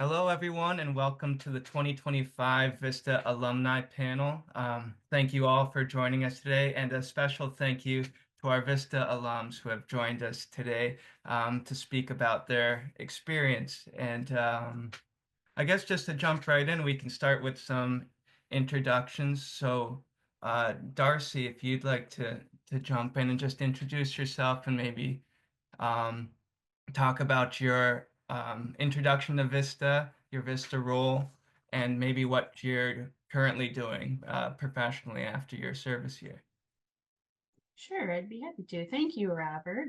Hello, everyone, and welcome to the 2025 VISTA Alumni Panel. Thank you all for joining us today, and a special thank you to our VISTA alums who have joined us today to speak about their experience. And I guess just to jump right in, we can start with some introductions. So, Darcy, if you'd like to jump in and just introduce yourself and maybe um, talk about your introduction to Vista, your Vista role, and maybe what you're currently doing professionally after your service year. Sure, I'd be happy to. Thank you, Robert.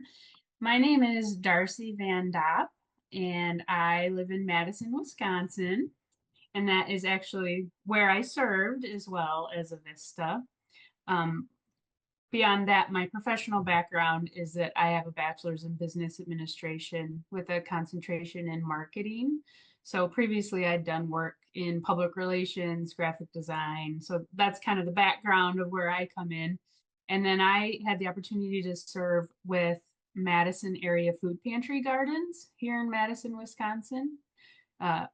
My name is Darcy Van Dopp, and I live in Madison, Wisconsin, and that is actually where I served as well as a Vista. Um, Beyond that, my professional background is that I have a bachelor's in business administration with a concentration in marketing. So previously, I'd done work in public relations, graphic design. So that's kind of the background of where I come in. And then I had the opportunity to serve with Madison Area Food Pantry Gardens here in Madison, Wisconsin. Uh,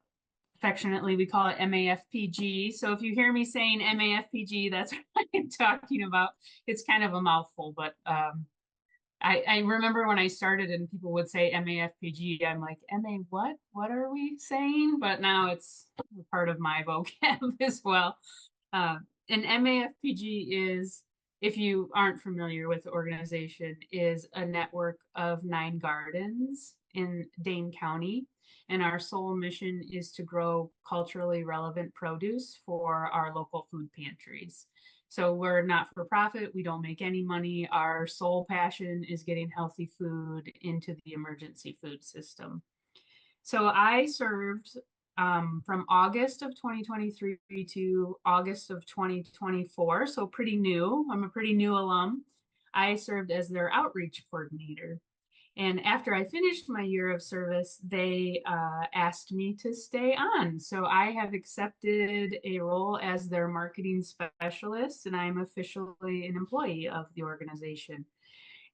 Affectionately, we call it MAFPG. So if you hear me saying MAFPG, that's what I'm talking about. It's kind of a mouthful, but I remember when I started and people would say MAFPG, I'm like, MA what? What are we saying? But now it's part of my vocab as well. Uh, and MAFPG is, if you aren't familiar with the organization, is a network of 9 gardens in Dane County. And our sole mission is to grow culturally relevant produce for our local food pantries. So we're not for profit. We don't make any money. Our sole passion is getting healthy food into the emergency food system. So I served from August of 2023 to August of 2024. So pretty new. I'm a pretty new alum. I served as their outreach coordinator. And after I finished my year of service, they asked me to stay on. So I have accepted a role as their marketing specialist, and I'm officially an employee of the organization.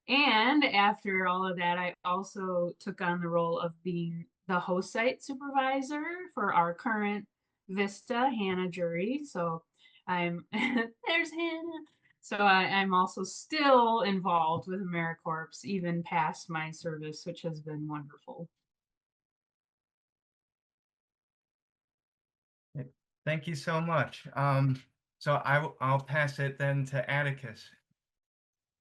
And after all of that, I also took on the role of being the host site supervisor for our current Vista Hannah jury. So I'm there's Hannah. So I'm also still involved with AmeriCorps even past my service, which has been wonderful. Thank you so much. So I'll pass it then to Atticus.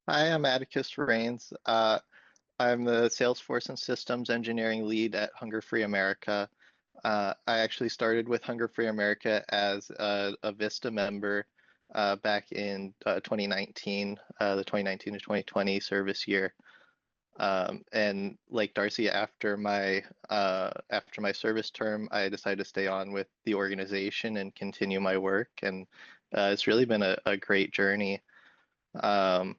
Hi, I'm Atticus Rains. I'm the Salesforce and Systems Engineering Lead at Hunger Free America. I actually started with Hunger Free America as a Vista member back in 2019, the 2019 to 2020 service year. And like Darcy, after my service term, I decided to stay on with the organization and continue my work. And it's really been a great journey. Um,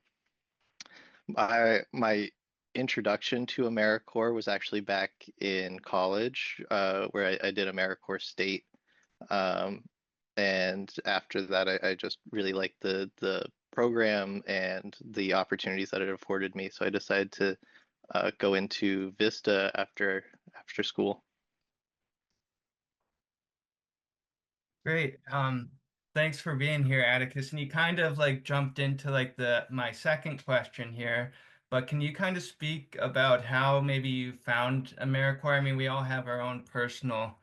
my introduction to AmeriCorps was actually back in college, where I did AmeriCorps State. Um, and after that, I just really liked the program and the opportunities that it afforded me. So I decided to go into Vista after school. Great. Thanks for being here, Atticus. And you kind of like jumped into like the my second question here, but can you kind of speak about how maybe you found AmeriCorps? I mean, we all have our own personal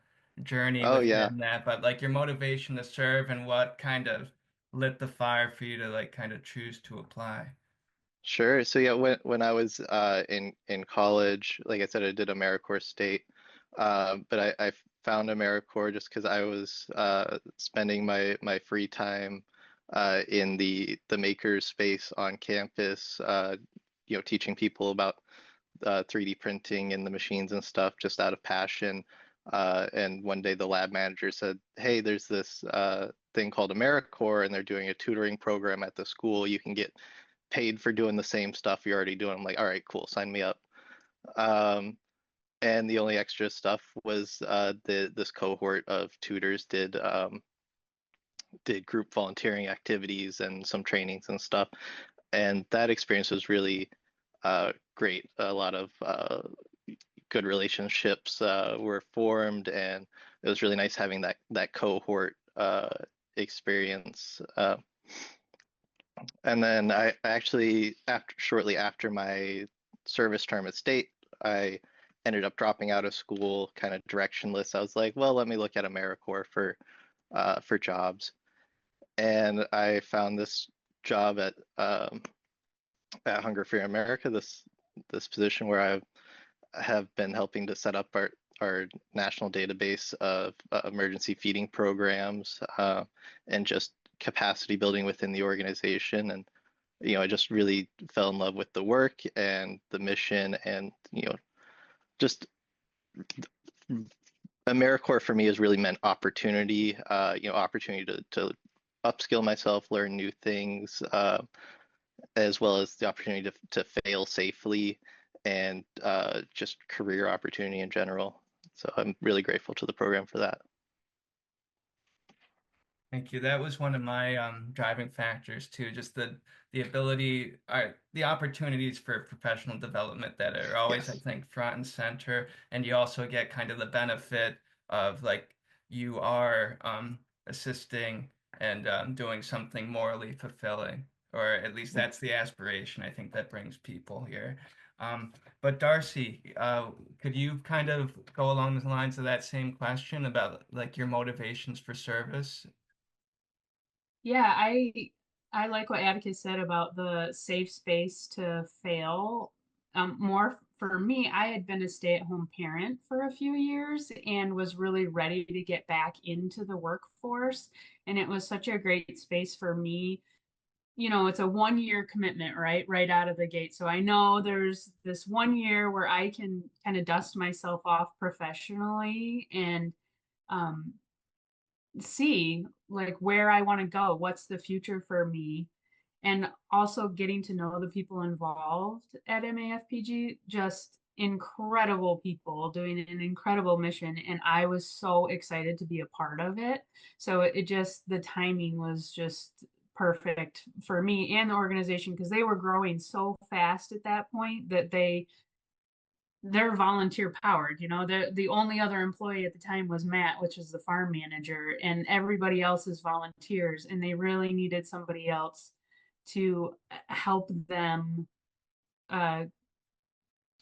journey Oh yeah, within that, but like your motivation to serve and what kind of lit the fire for you to like kind of choose to apply. sure. So yeah, when I was in college, like I said, I did AmeriCorps State, but I found AmeriCorps just because I was spending my free time in the maker space on campus, teaching people about 3D printing and the machines and stuff just out of passion. And one day the lab manager said, "Hey, there's this thing called AmeriCorps, and they're doing a tutoring program at the school. You can get paid for doing the same stuff you're already doing." I'm like, "All right, cool, sign me up." Um, and the only extra stuff was this cohort of tutors did group volunteering activities and some trainings and stuff, and that experience was really great. A lot of good relationships were formed, and it was really nice having that cohort experience. And then I actually, shortly after my service term at state, I ended up dropping out of school, kind of directionless. I was like, well, let me look at AmeriCorps for jobs, and I found this job at Hunger Free America, this position where I have been helping to set up our national database of emergency feeding programs and just capacity building within the organization. And I just really fell in love with the work and the mission, and just AmeriCorps for me has really meant opportunity, opportunity to upskill myself, learn new things, as well as the opportunity to fail safely, and just career opportunity in general. So I'm really grateful to the program for that. Thank you. That was one of my driving factors too, just the ability, the opportunities for professional development that are always, I Yes. think, front and center. And you also get kind of the benefit of like you are assisting and doing something morally fulfilling, or at least that's the aspiration I think that brings people here. But Darcy, could you kind of go along the lines of that same question about like your motivations for service? Yeah, I like what Atticus said about the safe space to fail. More for me, I had been a stay-at-home parent for a few years and was really ready to get back into the workforce. And it was such a great space for me. It's a 1 year commitment, right? Right out of the gate. So I know there's this 1 year where I can kind of dust myself off professionally and um, see like where I want to go, what's the future for me, and also getting to know the people involved at MAFPG, just incredible people doing an incredible mission, and I was so excited to be a part of it. So it just the timing was just perfect for me and the organization because they were growing so fast at that point that they're volunteer powered. The only other employee at the time was Matt, which is the farm manager, and everybody else is volunteers, and they really needed somebody else to help them uh,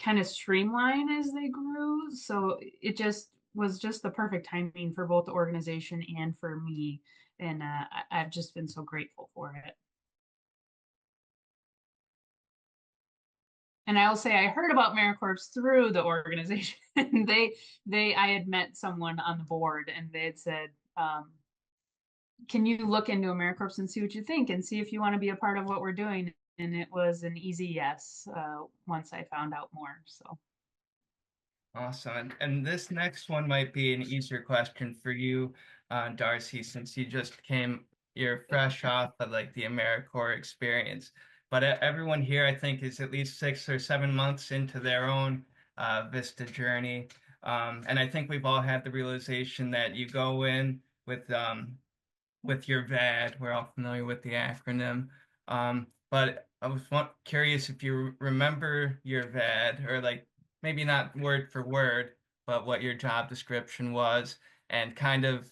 kind of streamline as they grew. So it just was just the perfect timing for both the organization and for me, and I've just been so grateful for it. And I will say I heard about AmeriCorps through the organization. I had met someone on the board, and they had said, "Can you look into AmeriCorps and see what you think, and see if you want to be a part of what we're doing?" And it was an easy yes once I found out more. So Awesome. And this next one might be an easier question for you, Darcy, since you're fresh off of like the AmeriCorps experience. But everyone here, I think, is at least 6 or 7 months into their own VISTA journey. And I think we've all had the realization that you go in with your VAD. We're all familiar with the acronym. But I was curious if you remember your VAD, or like maybe not word for word, but what your job description was. And kind of,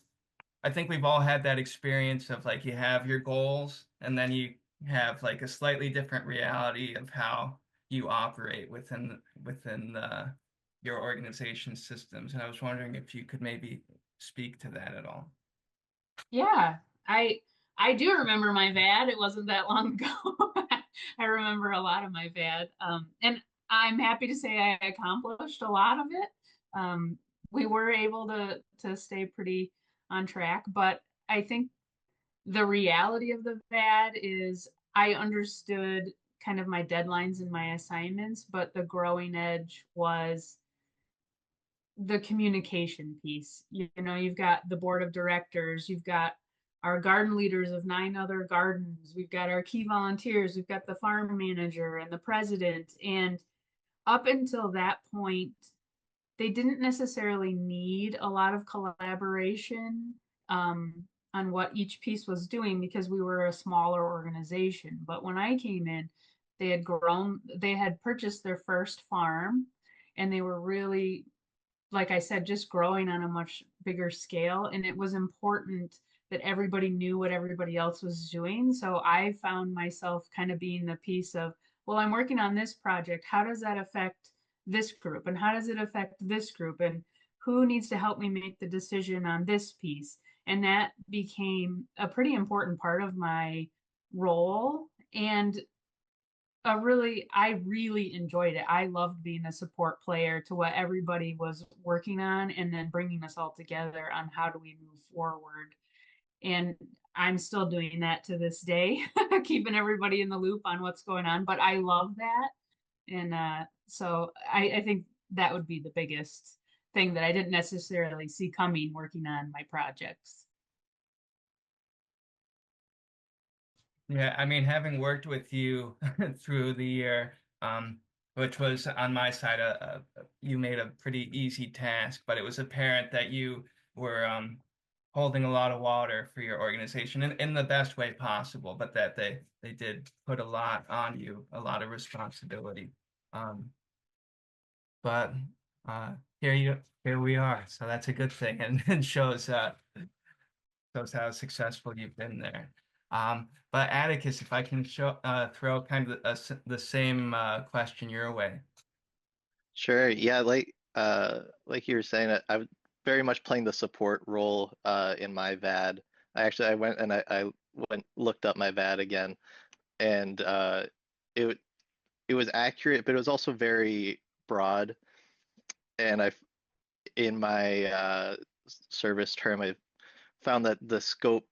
I think we've all had that experience of like you have your goals and then you have like a slightly different reality of how you operate within your organization systems. And I was wondering if you could maybe speak to that at all. yeah, I I do remember my VAD. It wasn't that long ago. I remember a lot of my VAD, and I'm happy to say I accomplished a lot of it. We were able to stay pretty on track, but I think the reality of the VAD is I understood kind of my deadlines and my assignments, but the growing edge was the communication piece. You've got the board of directors, you've got our garden leaders of 9 other gardens, we've got our key volunteers, we've got the farm manager and the president. And up until that point, they didn't necessarily need a lot of collaboration um, on what each piece was doing because we were a smaller organization. But when I came in, they had purchased their first farm, and they were really, like I said, just growing on a much bigger scale. And it was important that everybody knew what everybody else was doing. So I found myself kind of being the piece of, well, I'm working on this project. How does that affect this group? And how does it affect this group? And who needs to help me make the decision on this piece? And that became a pretty important part of my role. And I really enjoyed it. I loved being a support player to what everybody was working on and then bringing us all together on how do we move forward. And I'm still doing that to this day, keeping everybody in the loop on what's going on. But I love that. And so I think that would be the biggest thing that I didn't necessarily see coming working on my projects. Yeah, I mean, having worked with you through the year, which was on my side, you made a pretty easy task, but it was apparent that you were holding a lot of water for your organization in the best way possible, but that they did put a lot on you, a lot of responsibility. Um, but here we are, so that's a good thing, and shows how successful you've been there. But Atticus, if I can throw kind of the same question your way. Sure. Yeah, like you were saying, I was very much playing the support role in my VAD. I went and I went looked up my VAD again, and it it was accurate, but it was also very broad. And in my service term, I found that the scope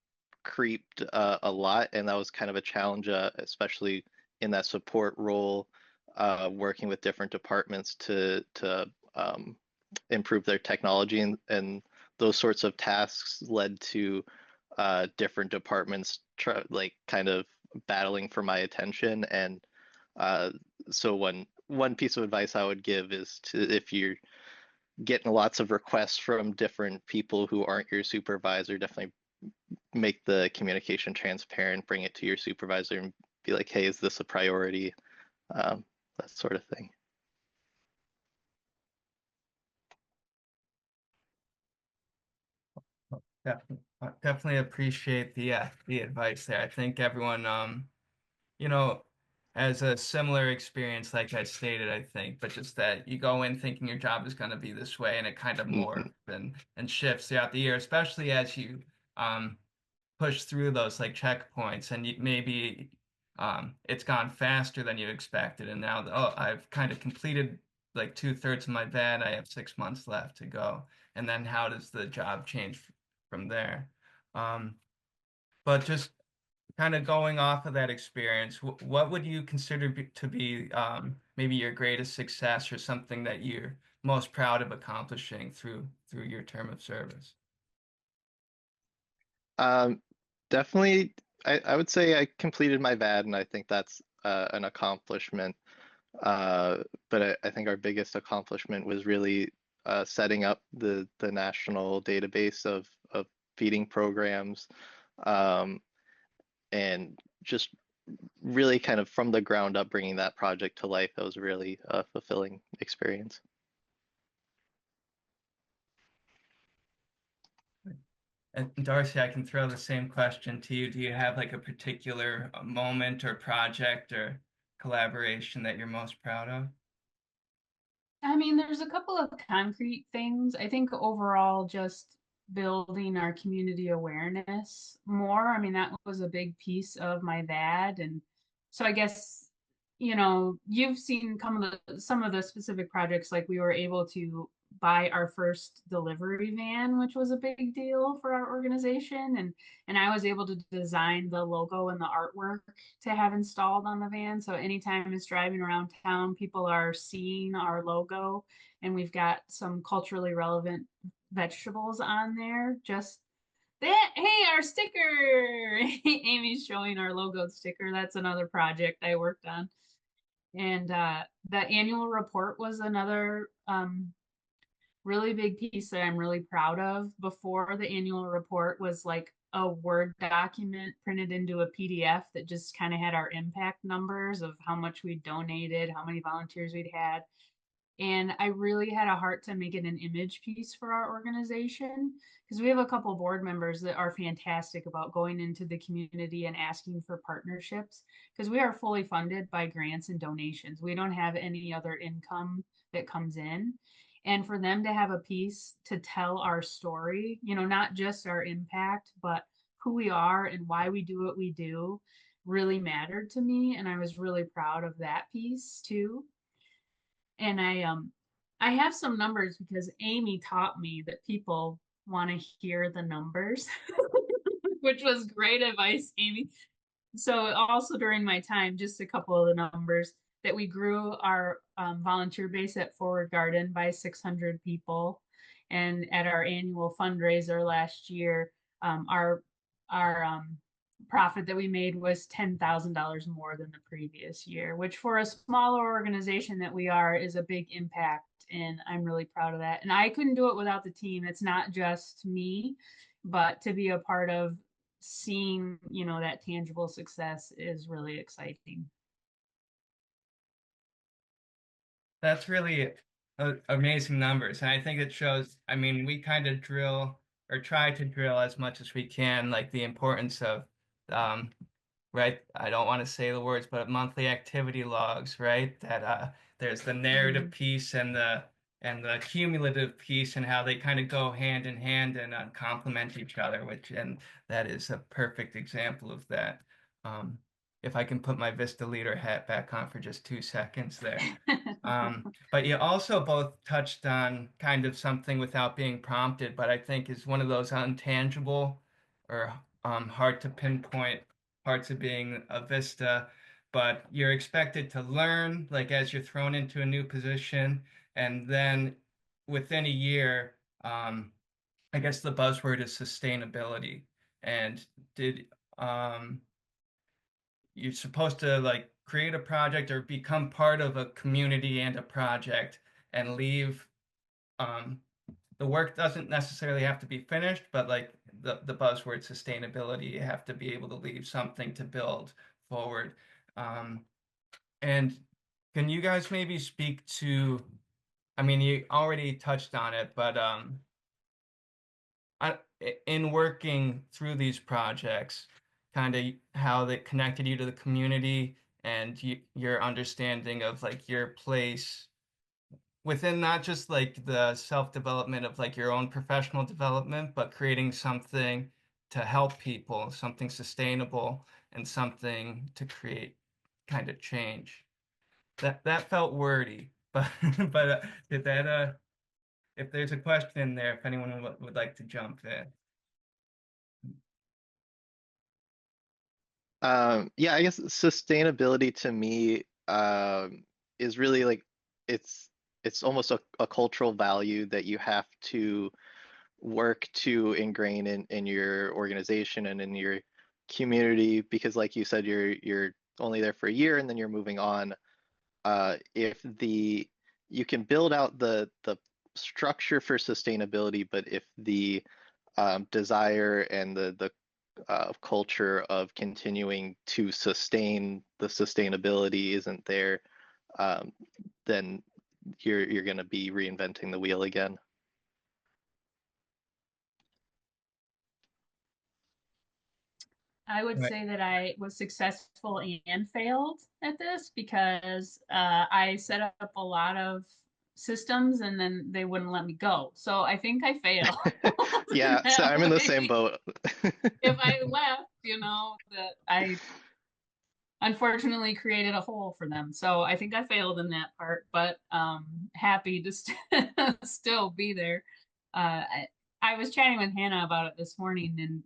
creeped a lot, and that was kind of a challenge, especially in that support role, working with different departments to improve their technology, and those sorts of tasks led to different departments like kind of battling for my attention. And uh, so one piece of advice I would give is to, if you're getting lots of requests from different people who aren't your supervisor, definitely make the communication transparent, bring it to your supervisor and be like, hey, is this a priority? Um, that sort of thing. Definitely appreciate the advice there. I think everyone you know has a similar experience like I stated, I think, but just that you go in thinking your job is going to be this way and it kind of morphs Mhm. and shifts throughout the year, especially as you um push through those like checkpoints and maybe it's gone faster than you expected and now oh I've kind of completed like two-thirds of my bed. I have 6 months left to go. And then how does the job change from there? Um, but just kind of going off of that experience, what would you consider to be maybe your greatest success or something that you're most proud of accomplishing through your term of service? Um, Definitely, I would say I completed my VAD, and I think that's an accomplishment. But I think our biggest accomplishment was really setting up the national database of feeding programs, um, and just really kind of from the ground up bringing that project to life. That was really a fulfilling experience. And Darcy, I can throw the same question to you. Do you have like a particular moment or project or collaboration that you're most proud of? I mean, there's a couple of concrete things. I think overall, just building our community awareness more. I mean, that was a big piece of my VAD. And so I guess, you've seen some of the specific projects, like we were able to buy our first delivery van, which was a big deal for our organization. And I was able to design the logo and the artwork to have installed on the van. So anytime it's driving around town, people are seeing our logo, and we've got some culturally relevant vegetables on there. Just that, hey, our sticker. Amy's showing our logo sticker. That's another project I worked on. And the annual report was another really big piece that I'm really proud of. Before, the annual report was like a Word document printed into a PDF that just kind of had our impact numbers of how much we donated, how many volunteers we'd had. And I really had a heart to make it an image piece for our organization because we have a couple board members that are fantastic about going into the community and asking for partnerships because we are fully funded by grants and donations. We don't have any other income that comes in. And for them to have a piece to tell our story, you know, not just our impact, but who we are and why we do what we do really mattered to me. And I was really proud of that piece too. And I have some numbers because Amy taught me that people want to hear the numbers, which was great advice, Amy. So also during my time, just a couple of the numbers that we grew our volunteer base at Forward Garden by 600 people, and at our annual fundraiser last year, our profit that we made was $10,000 more than the previous year, which for a smaller organization that we are is a big impact. And I'm really proud of that. And I couldn't do it without the team. It's not just me, but to be a part of seeing, you know, that tangible success is really exciting. That's really amazing numbers. And I think it shows, I mean, we kind of drill or try to drill as much as we can, like the importance of, um, right? I don't want to say the words, but monthly activity logs, right? That there's the narrative Mhm. piece and the cumulative piece and how they kind of go hand in hand and complement each other, which and that is a perfect example of that. Um, if I can put my Vista leader hat back on for just 2 seconds there. But you also both touched on kind of something without being prompted, but I think is one of those intangible or hard to pinpoint parts of being a Vista, but you're expected to learn like as you're thrown into a new position, and then within a year, I guess the buzzword is sustainability. And did you're supposed to like create a project or become part of a community and a project and leave um, the work doesn't necessarily have to be finished, but like the buzzword sustainability, you have to be able to leave something to build forward. Um, and can you guys maybe speak to, I mean, you already touched on it, but I, in working through these projects, kind of how they connected you to the community and your understanding of like your place within not just like the self-development of like your own professional development, but creating something to help people, something sustainable and something to create kind of change. That felt wordy, but but did that if there's a question in there, if anyone would like to jump in. Yeah, I guess sustainability to me is really like it's it's almost a cultural value that you have to work to ingrain in your organization and in your community because like you said you're only there for a year and then you're moving on. If the you can build out the structure for sustainability, but if the desire and the culture of continuing to sustain the sustainability isn't there, um, then you're going to be reinventing the wheel again. I would Right. say that I was successful and failed at this because I set up a lot of systems and then they wouldn't let me go. So I think I failed in Yeah, so that I'm in the same way. boat. If I left, you know, that I unfortunately created a hole for them. So I think I failed in that part, but happy to still be there. I was chatting with Hannah about it this morning and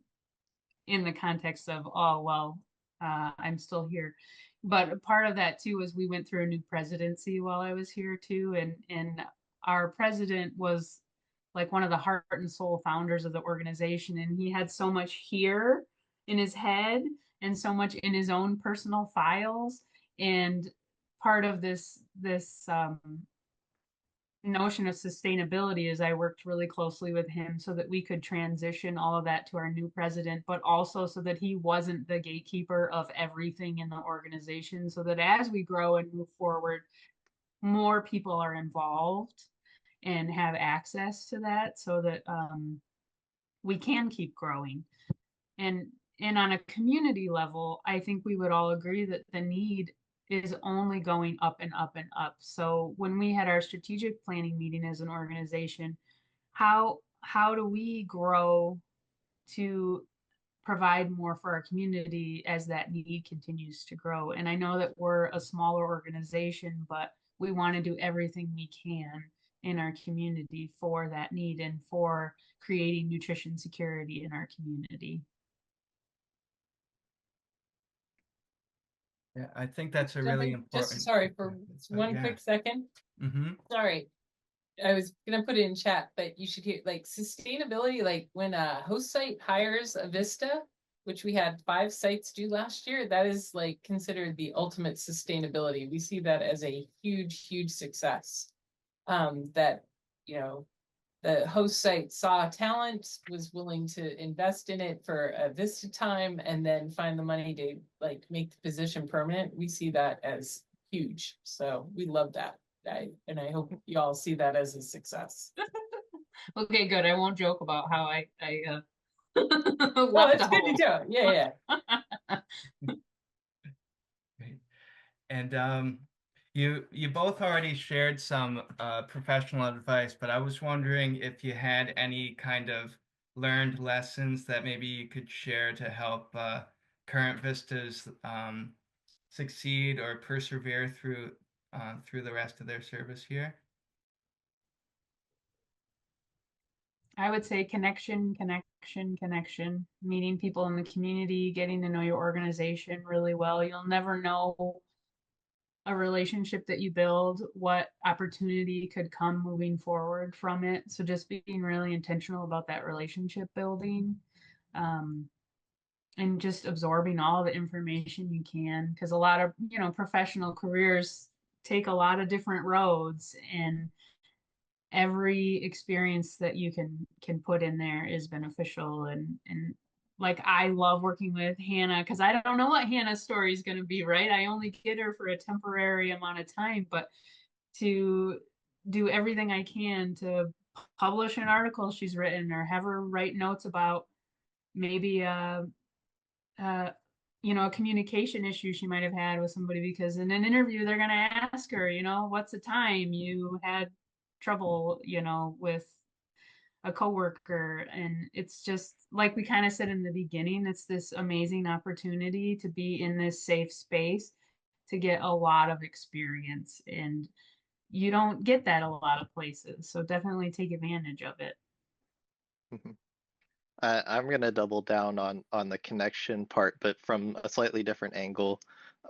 in the context of, oh, well, I'm still here. But part of that too was we went through a new presidency while I was here too. And our president was like one of the heart and soul founders of the organization. And he had so much here in his head and so much in his own personal files. And part of this notion of sustainability is I worked really closely with him so that we could transition all of that to our new president, but also so that he wasn't the gatekeeper of everything in the organization, so that as we grow and move forward, more people are involved and have access to that so that we can keep growing. And and on a community level, I think we would all agree that the need is only going up and up and up. So when we had our strategic planning meeting as an organization, how do we grow to provide more for our community as that need continues to grow? And I know that we're a smaller organization, but we want to do everything we can in our community for that need and for creating nutrition security in our community. Yeah, I think that's a really Jumping, important. just sorry for practice, but one yeah. quick second. Mm-hmm. Sorry, I was gonna put it in chat, but you should hear like sustainability, like when a host site hires a VISTA, which we had 5 sites do last year, that is like considered the ultimate sustainability. We see that as a huge, huge success. That, you know, the host site saw talent, was willing to invest in it for a VISTA time, and then find the money to like make the position permanent. We see that as huge. So we love that. And I hope you all see that as a success. Okay, good. I won't joke about how I Well, left it's a good to hole. do. Yeah, yeah. Great. And you both already shared some professional advice, but I was wondering if you had any kind of learned lessons that maybe you could share to help current Vistas succeed or persevere through the rest of their service here. I would say connection, connection, connection, meeting people in the community, getting to know your organization really well. You'll never know a relationship that you build, what opportunity could come moving forward from it. So just being really intentional about that relationship building. And just absorbing all the information you can, because a lot of professional careers take a lot of different roads, and every experience that you can put in there is beneficial. And like, I love working with Hannah because I don't know what Hannah's story is going to be, right? I only get her for a temporary amount of time, but to do everything I can to publish an article she's written, or have her write notes about maybe uh, a communication issue she might have had with somebody, because in an interview they're going to ask her, what's the time you had trouble, with a coworker. And it's just like we kind of said in the beginning, it's this amazing opportunity to be in this safe space to get a lot of experience, and you don't get that a lot of places, so definitely take advantage of it. Mhm. I'm gonna double down on the connection part, but from a slightly different angle.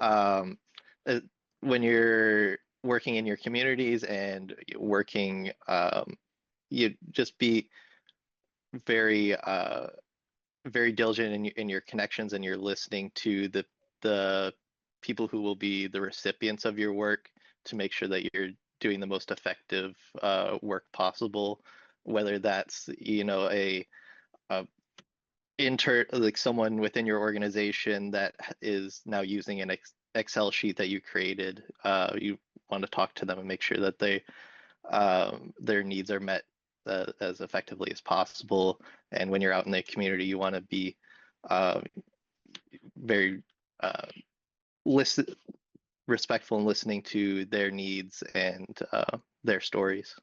Um, uh, when you're working in your communities and working, you just be very very diligent in your connections, and you're listening to the people who will be the recipients of your work to make sure that you're doing the most effective work possible, whether that's a like someone within your organization that is now using an Excel sheet that you created. You want to talk to them and make sure that their needs are met as effectively as possible. And when you're out in the community, you want to be uh, very listen respectful and listening to their needs and their stories.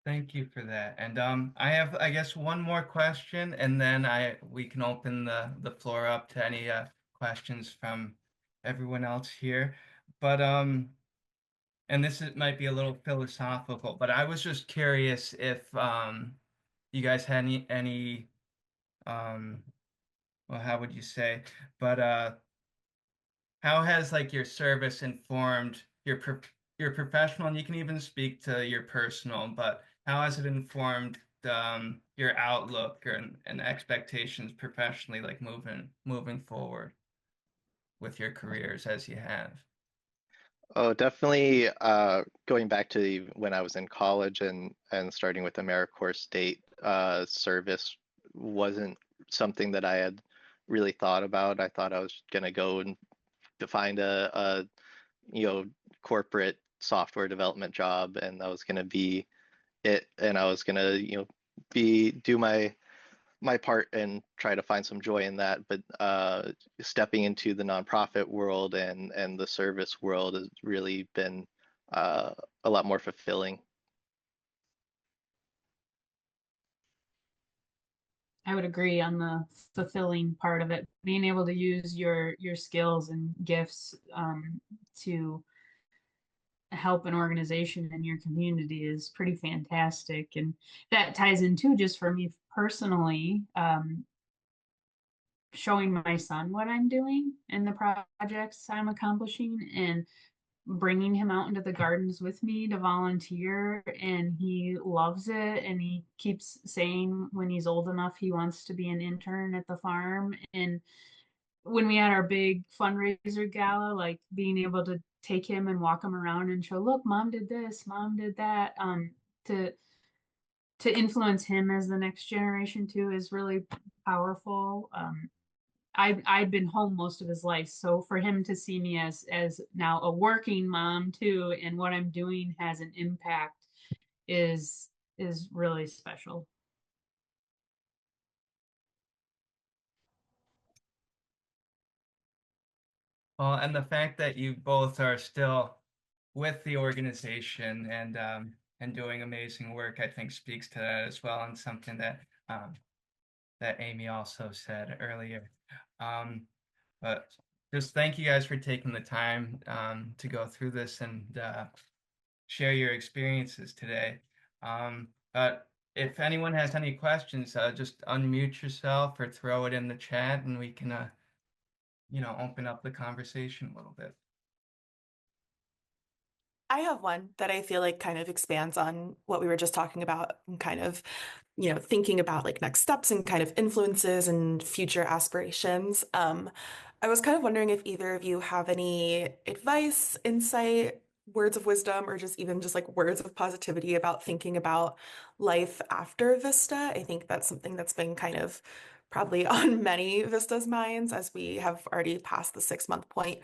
Thank you for that. And I have, I guess, one more question, and then we can open the floor up to any questions from everyone else here. But and might be a little philosophical, but I was just curious if you guys had any well, how would you say? But how has like your service informed your professional, and you can even speak to your personal, but how has it informed your outlook and expectations professionally, like moving forward with your careers as you have? Oh, definitely. Going back to when I was in college and starting with AmeriCorps State, service wasn't something that I had really thought about. I thought I was gonna go and to find a corporate software development job, and that was going to be it. And I was going to do my part and try to find some joy in that. But stepping into the nonprofit world and the service world has really been a lot more fulfilling. I would agree on the fulfilling part of it. Being able to use your skills and gifts to help an organization in your community is pretty fantastic. And that ties in too, just for me personally, showing my son what I'm doing and the projects I'm accomplishing, and bringing him out into the gardens with me to volunteer, and he loves it, and he keeps saying when he's old enough he wants to be an intern at the farm. And when we had our big fundraiser gala, like being able to take him and walk him around and show, look, mom did this, mom did that, to influence him as the next generation too is really powerful. I'd been home most of his life, so for him to see me as now a working mom too, and what I'm doing has an impact is really special. Well, and the fact that you both are still with the organization and doing amazing work, I think speaks to that as well, and something that that Amy also said earlier. But just thank you guys for taking the time to go through this and share your experiences today. But if anyone has any questions, just unmute yourself or throw it in the chat, and we can, open up the conversation a little bit. I have one that I feel like kind of expands on what we were just talking about, and kind of, thinking about like next steps and kind of influences and future aspirations. I was kind of wondering if either of you have any advice, insight, words of wisdom, or just even just like words of positivity about thinking about life after Vista. I think that's something that's been kind of probably on many Vista's minds as we have already passed the 6-month point.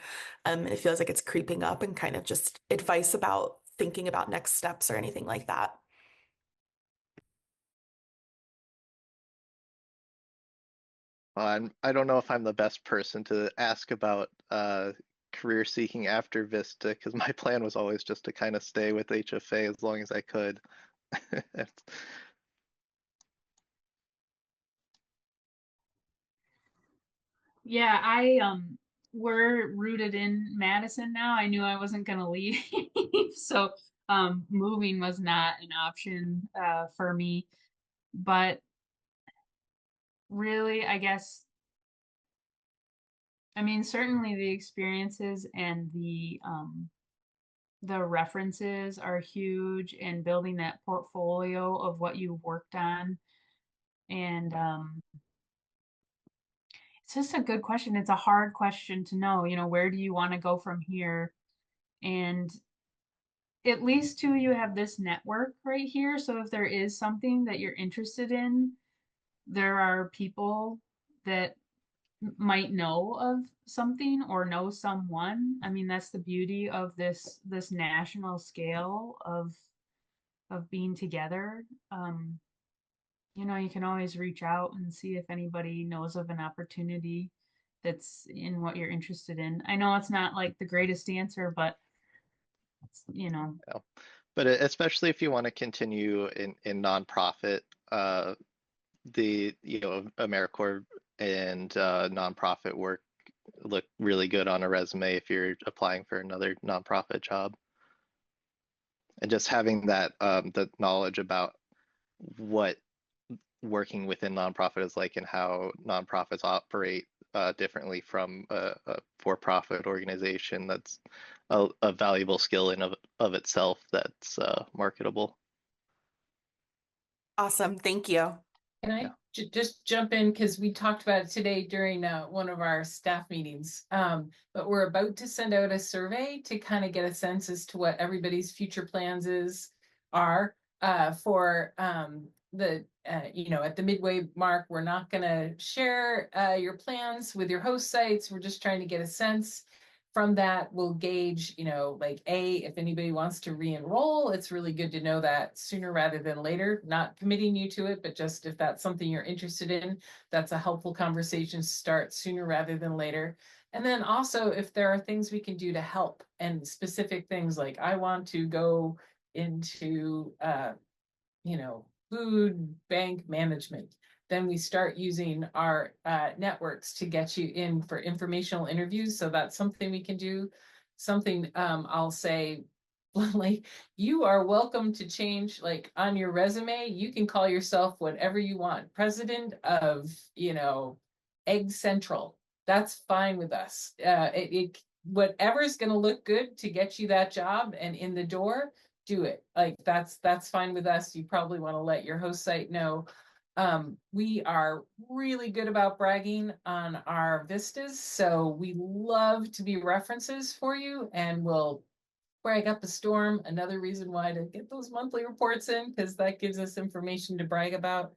It feels like it's creeping up, and kind of just advice about thinking about next steps or anything like that. I don't know if I'm the best person to ask about career seeking after Vista, because my plan was always just to kind of stay with HFA as long as I could. Yeah, we're rooted in Madison now. I knew I wasn't gonna leave, so moving was not an option for me. But really, I guess, I mean, certainly the experiences and the references are huge, and building that portfolio of what you've worked on. And it's just a good question. It's a hard question to know, where do you want to go from here? And at least too, you have this network right here. So if there is something that you're interested in, there are people that might know of something or know someone. I mean, that's the beauty of this national scale of being together. You can always reach out and see if anybody knows of an opportunity that's in what you're interested in. I know it's not like the greatest answer, but Yeah. But especially if you want to continue in nonprofit, the AmeriCorps and nonprofit work look really good on a resume if you're applying for another nonprofit job. And just having that the knowledge about what working within nonprofit is like, and how nonprofits operate differently from a for-profit organization, that's a valuable skill in of itself that's marketable. Awesome. Thank you. Can I just jump in, because we talked about it today during one of our staff meetings, but we're about to send out a survey to kind of get a sense as to what everybody's future plans are for the at the midway mark. We're not going to share your plans with your host sites. We're just trying to get a sense from that, we'll gauge, like if anybody wants to re-enroll, it's really good to know that sooner rather than later, not committing you to it, but just if that's something you're interested in, that's a helpful conversation to start sooner rather than later. And then also if there are things we can do to help, and specific things like I want to go into, food bank management, then we start using our networks to get you in for informational interviews. So that's something we can do. Something I'll say bluntly, you are welcome to change, like on your resume, you can call yourself whatever you want. President of, Egg Central. That's fine with us. Whatever's going to look good to get you that job and in the door, do it. Like that's fine with us. You probably want to let your host site know. We are really good about bragging on our vistas, so we love to be references for you, and we'll brag up a storm. Another reason why to get those monthly reports in, because that gives us information to brag about.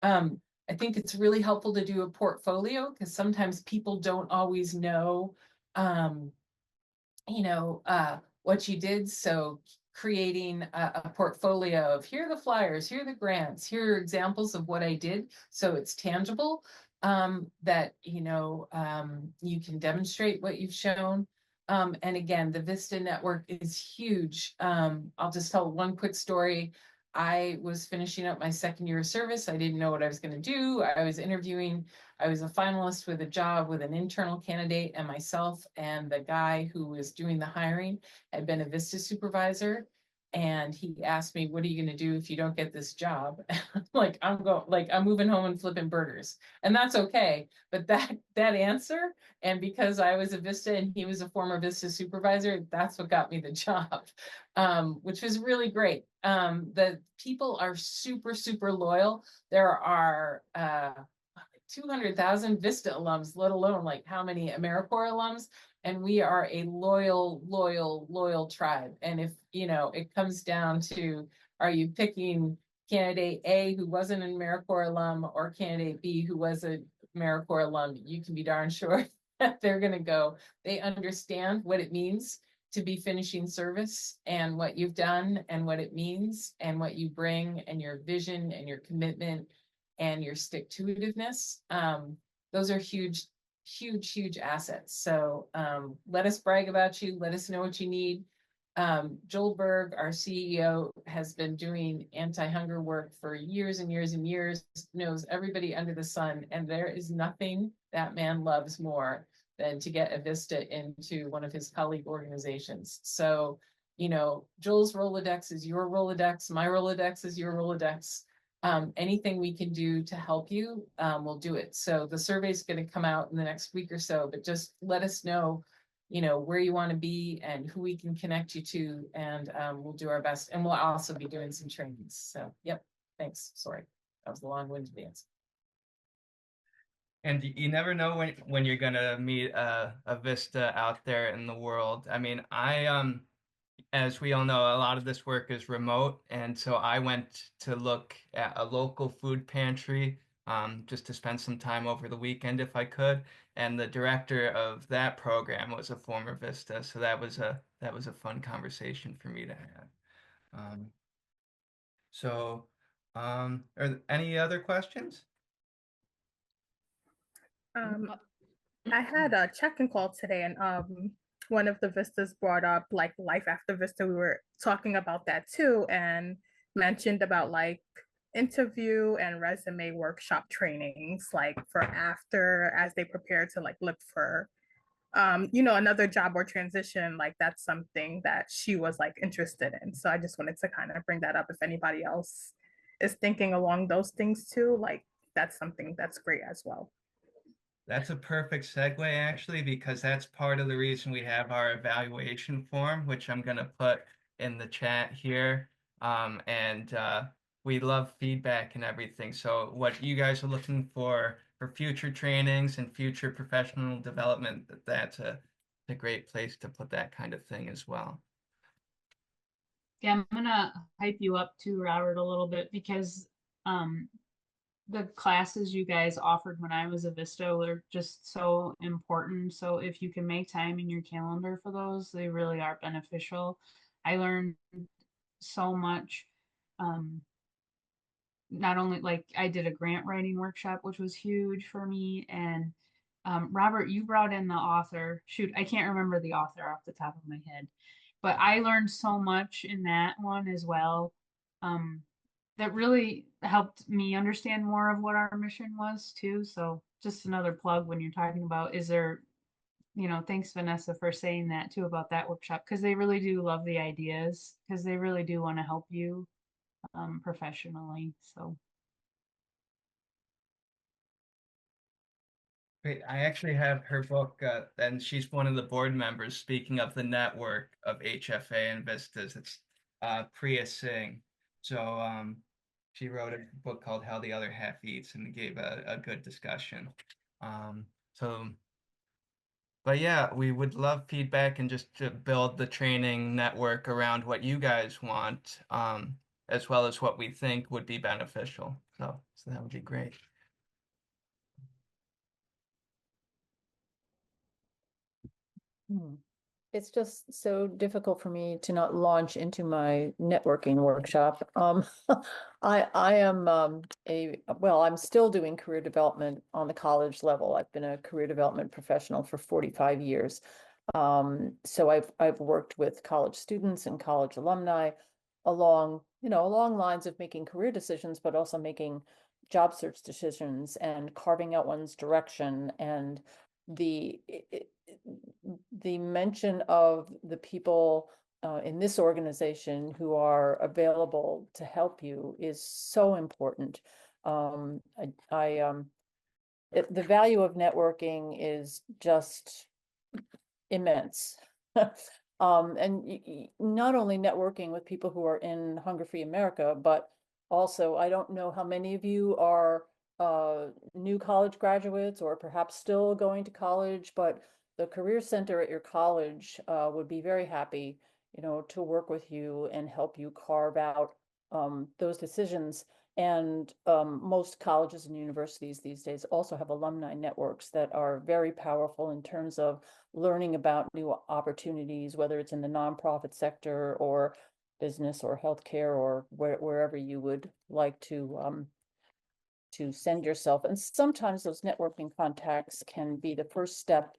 I think it's really helpful to do a portfolio, because sometimes people don't always know, what you did. So creating a portfolio of, here are the flyers, here are the grants, here are examples of what I did. So it's tangible, that, you can demonstrate what you've shown. And again, the VISTA network is huge. I'll just tell one quick story. I was finishing up my second year of service. I didn't know what I was going to do. I was interviewing. I was a finalist with a job with an internal candidate and myself, and the guy who was doing the hiring had been a VISTA supervisor. And he asked me, what are you going to do if you don't get this job? I'm moving home and flipping burgers. And that's okay. But that answer, and because I was a VISTA and he was a former VISTA supervisor, that's what got me the job, which was really great. The people are super, super loyal. There are 200,000 VISTA alums, let alone like how many AmeriCorps alums. And we are a loyal, loyal, loyal tribe. And if, it comes down to, are you picking candidate A who wasn't an AmeriCorps alum, or candidate B who was a AmeriCorps alum, you can be darn sure that they're going to go. They understand what it means to be finishing service, and what you've done, and what it means, and what you bring, and your vision, and your commitment, and your stick-to-itiveness. Those are huge, huge, huge assets. So let us brag about you. Let us know what you need. Joel Berg, our CEO, has been doing anti-hunger work for years and years and years, knows everybody under the sun, and there is nothing that man loves more than to get a VISTA into one of his colleague organizations. So, Joel's Rolodex is your Rolodex, my Rolodex is your Rolodex. Anything we can do to help you, we'll do it. So the survey is going to come out in the next week or so, but just let us know, where you want to be and who we can connect you to, and we'll do our best. And we'll also be doing some trainings. So, yep. Thanks. Sorry, that was a long-winded answer. And you never know when you're gonna meet a VISTA out there in the world. I mean, as we all know, a lot of this work is remote, and so I went to look at a local food pantry, just to spend some time over the weekend if I could. And the director of that program was a former VISTA, so that was a fun conversation for me to have. Are there any other questions? I had a check-in call today, and one of the Vistas brought up like life after Vista. We were talking about that too, and mentioned about like interview and resume workshop trainings, like for after, as they prepare to like look for another job or transition. Like that's something that she was like interested in. So I just wanted to kind of bring that up. If anybody else is thinking along those things too, like that's something that's great as well. That's a perfect segue, actually, because that's part of the reason we have our evaluation form, which I'm going to put in the chat here. We love feedback and everything. So what you guys are looking for future trainings and future professional development, that's a great place to put that kind of thing as well. Yeah, I'm gonna hype you up too, Robert, a little bit, because the classes you guys offered when I was a Vista were just so important. So if you can make time in your calendar for those, they really are beneficial. I learned so much. Um, Not only like I did a grant writing workshop, which was huge for me. And Robert, you brought in the author. Shoot, I can't remember the author off the top of my head, but I learned so much in that one as well. Um, that really helped me understand more of what our mission was too. So just another plug when you're talking about, is there, thanks Vanessa for saying that too about that workshop, because they really do love the ideas, because they really do want to help you professionally. So Great. I actually have her book, and she's one of the board members. Speaking of the network of HFA and Vistas, it's Priya Singh. So she wrote a book called How the Other Half Eats and gave a good discussion. Um, so, but yeah, we would love feedback and just to build the training network around what you guys want, as well as what we think would be beneficial. So that would be great. It's just so difficult for me to not launch into my networking workshop. I am I'm still doing career development on the college level. I've been a career development professional for 45 years. So I've worked with college students and college alumni along lines of making career decisions, but also making job search decisions and carving out one's direction. And the the mention of the people in this organization who are available to help you is so important. The value of networking is just immense. And not only networking with people who are in Hunger Free America, but also, I don't know how many of you are new college graduates or perhaps still going to college, but the Career Center at your college would be very happy, to work with you and help you carve out those decisions. And most colleges and universities these days also have alumni networks that are very powerful in terms of learning about new opportunities, whether it's in the nonprofit sector or business or healthcare or wherever you would like to send yourself. And sometimes those networking contacts can be the first step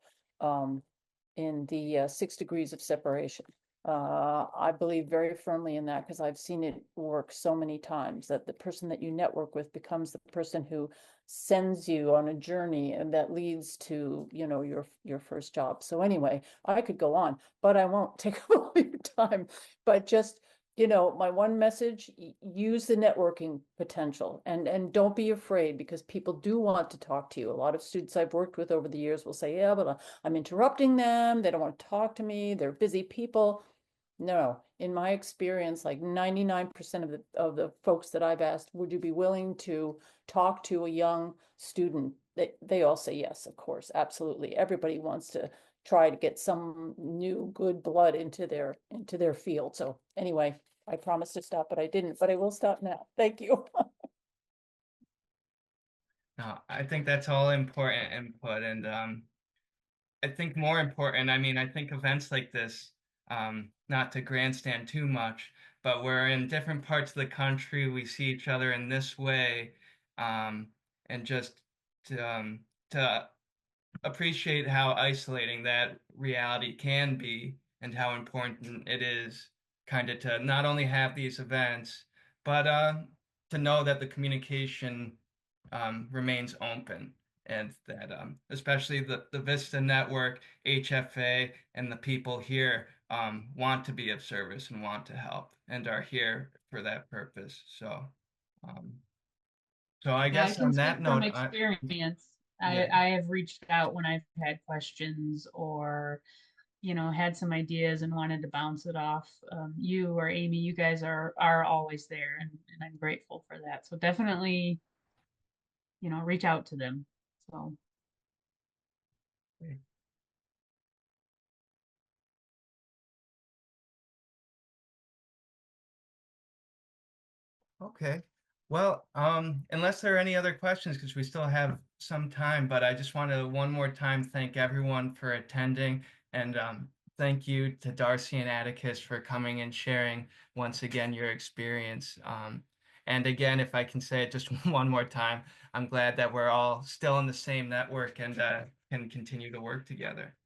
in the 6 degrees of separation. I believe very firmly in that because I've seen it work so many times, that the person that you network with becomes the person who sends you on a journey and that leads to, your first job. So anyway, I could go on, but I won't take up all your time. But just, my one message, use the networking potential and don't be afraid, because people do want to talk to you. A lot of students I've worked with over the years will say, yeah, but I'm interrupting them. They don't want to talk to me. They're busy people. No, in my experience, like 99% of the folks that I've asked, would you be willing to talk to a young student? They all say yes, of course, absolutely. Everybody wants to try to get some new good blood into their field. So anyway, I promised to stop, but I didn't, but I will stop now. Thank you. No, I think that's all important input, and I think more important, I mean, I think events like this, not to grandstand too much, but we're in different parts of the country. We see each other in this way, and just to appreciate how isolating that reality can be and how important it is kind of to not only have these events, but to know that the communication remains open, and that especially the Vista Network, HFA, and the people here want to be of service and want to help and are here for that purpose. Um, so I yeah, I guess can on speak that from note, experience. yeah. I have reached out when I've had questions or had some ideas and wanted to bounce it off. You or Amy, you guys are always there, and I'm grateful for that. So definitely, reach out to them. So Okay. Well, unless there are any other questions, because we still have some time, but I just want to one more time thank everyone for attending, and thank you to Darcy and Atticus for coming and sharing once again your experience. And again, if I can say it just one more time, I'm glad that we're all still in the same network and can continue to work together.